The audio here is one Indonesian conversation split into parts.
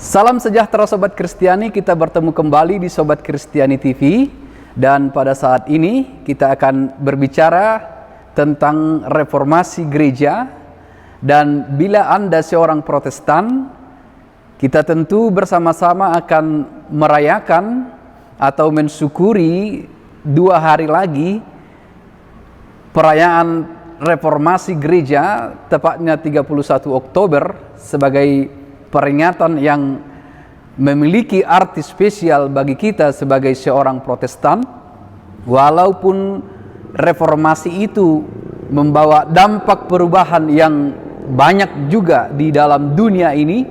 Salam sejahtera Sobat Kristiani, kita bertemu kembali di Sobat Kristiani TV. Dan pada saat ini kita akan berbicara tentang reformasi gereja. Dan bila Anda seorang Protestan, kita tentu bersama-sama akan merayakan atau mensyukuri 2 hari lagi perayaan reformasi gereja, tepatnya 31 Oktober, sebagai peringatan yang memiliki arti spesial bagi kita sebagai seorang Protestan. Walaupun reformasi itu membawa dampak perubahan yang banyak juga di dalam dunia ini,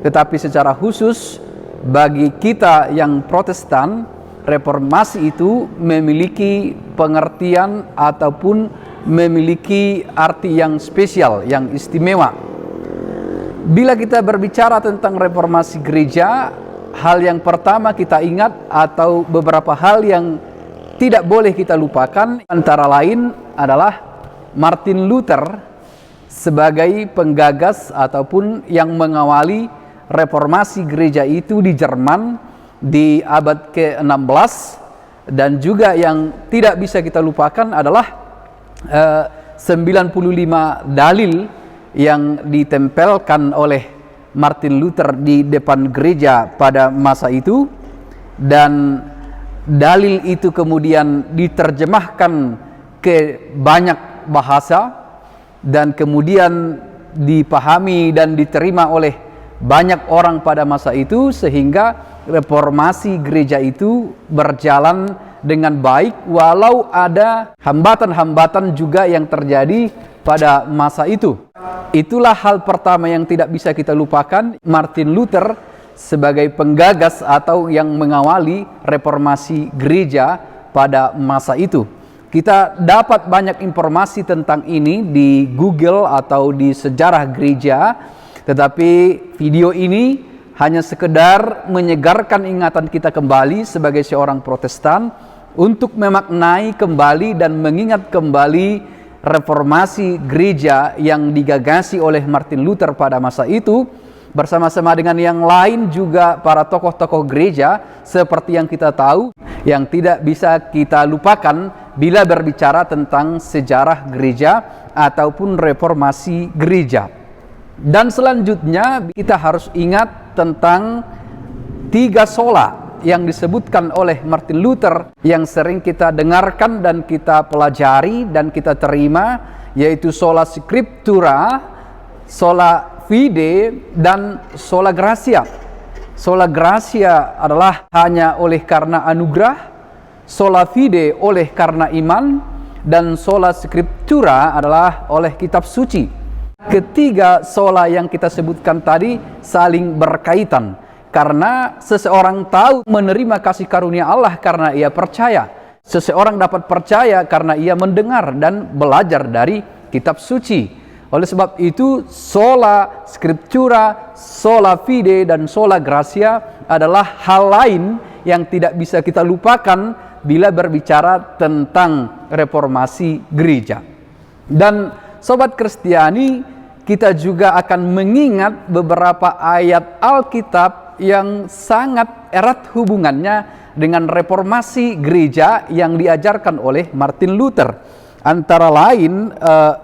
tetapi secara khusus bagi kita yang Protestan, reformasi itu memiliki pengertian ataupun memiliki arti yang spesial, yang istimewa. Bila kita berbicara tentang reformasi gereja, hal yang pertama kita ingat atau beberapa hal yang tidak boleh kita lupakan antara lain adalah Martin Luther sebagai penggagas ataupun yang mengawali reformasi gereja itu di Jerman di abad ke-16. Dan juga yang tidak bisa kita lupakan adalah 95 dalil yang ditempelkan oleh Martin Luther di depan gereja pada masa itu, dan dalil itu kemudian diterjemahkan ke banyak bahasa dan kemudian dipahami dan diterima oleh banyak orang pada masa itu, sehingga reformasi gereja itu berjalan dengan baik walau ada hambatan-hambatan juga yang terjadi pada masa itu. Itulah hal pertama yang tidak bisa kita lupakan, Martin Luther sebagai penggagas atau yang mengawali reformasi gereja pada masa itu. Kita dapat banyak informasi tentang ini di Google atau di sejarah gereja, tetapi video ini hanya sekedar menyegarkan ingatan kita kembali sebagai seorang Protestan untuk memaknai kembali dan mengingat kembali reformasi gereja yang digagasi oleh Martin Luther pada masa itu, bersama-sama dengan yang lain juga para tokoh-tokoh gereja seperti yang kita tahu, yang tidak bisa kita lupakan bila berbicara tentang sejarah gereja ataupun reformasi gereja. Dan selanjutnya kita harus ingat tentang 3 sola yang disebutkan oleh Martin Luther yang sering kita dengarkan dan kita pelajari dan kita terima, yaitu sola scriptura, sola fide, dan sola gratia. Sola gratia adalah hanya oleh karena anugerah, sola fide oleh karena iman, dan sola scriptura adalah oleh kitab suci. Ketiga sola yang kita sebutkan tadi saling berkaitan, karena seseorang tahu menerima kasih karunia Allah karena ia percaya. Seseorang dapat percaya karena ia mendengar dan belajar dari kitab suci. Oleh sebab itu, sola scriptura, sola fide, dan sola gratia adalah hal lain yang tidak bisa kita lupakan bila berbicara tentang reformasi gereja. Dan Sobat Kristiani, kita juga akan mengingat beberapa ayat Alkitab yang sangat erat hubungannya dengan reformasi gereja yang diajarkan oleh Martin Luther. Antara lain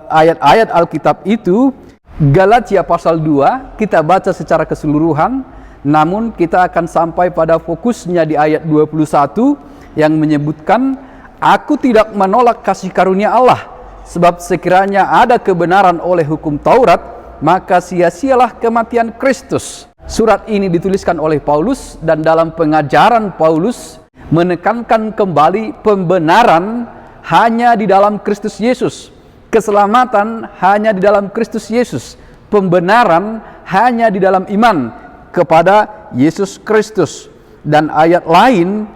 ayat-ayat Alkitab itu, Galatia pasal 2 kita baca secara keseluruhan, namun kita akan sampai pada fokusnya di ayat 21 yang menyebutkan, "Aku tidak menolak kasih karunia Allah, sebab sekiranya ada kebenaran oleh hukum Taurat, maka sia-sialah kematian Kristus." Surat ini dituliskan oleh Paulus, dan dalam pengajaran Paulus menekankan kembali pembenaran hanya di dalam Kristus Yesus, keselamatan hanya di dalam Kristus Yesus, pembenaran hanya di dalam iman kepada Yesus Kristus. Dan ayat lain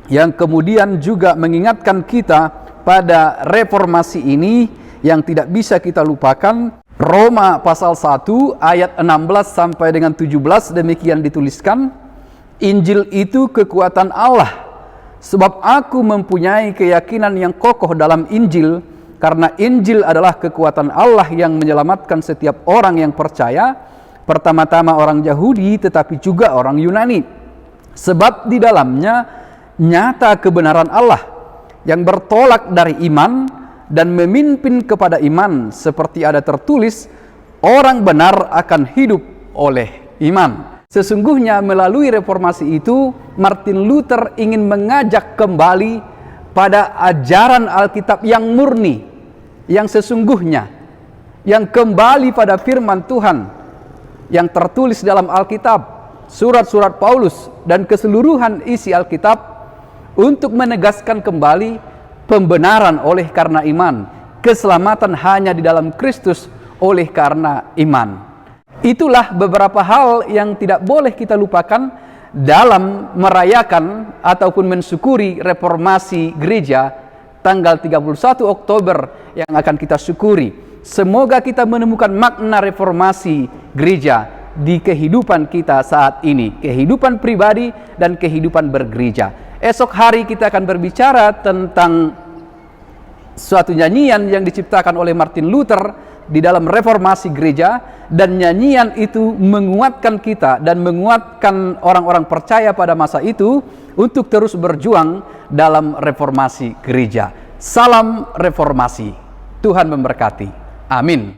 yang kemudian juga mengingatkan kita pada reformasi ini yang tidak bisa kita lupakan, Roma pasal 1 ayat 16 sampai dengan 17, demikian dituliskan, "Injil itu kekuatan Allah, sebab aku mempunyai keyakinan yang kokoh dalam Injil, karena Injil adalah kekuatan Allah yang menyelamatkan setiap orang yang percaya, pertama-tama orang Yahudi tetapi juga orang Yunani. Sebab di dalamnya nyata kebenaran Allah yang bertolak dari iman dan memimpin kepada iman, seperti ada tertulis, orang benar akan hidup oleh iman. Sesungguhnya melalui reformasi itu Martin Luther ingin mengajak kembali pada ajaran Alkitab yang murni, yang sesungguhnya, yang kembali pada firman Tuhan yang tertulis dalam Alkitab, surat-surat Paulus dan keseluruhan isi Alkitab, untuk menegaskan kembali pembenaran oleh karena iman, keselamatan hanya di dalam Kristus oleh karena iman. Itulah beberapa hal yang tidak boleh kita lupakan dalam merayakan ataupun mensyukuri reformasi gereja tanggal 31 Oktober yang akan kita syukuri. Semoga kita menemukan makna reformasi gereja di kehidupan kita saat ini, kehidupan pribadi dan kehidupan bergereja. Esok hari kita akan berbicara tentang suatu nyanyian yang diciptakan oleh Martin Luther di dalam reformasi gereja, dan nyanyian itu menguatkan kita dan menguatkan orang-orang percaya pada masa itu untuk terus berjuang dalam reformasi gereja. Salam reformasi. Tuhan memberkati. Amin.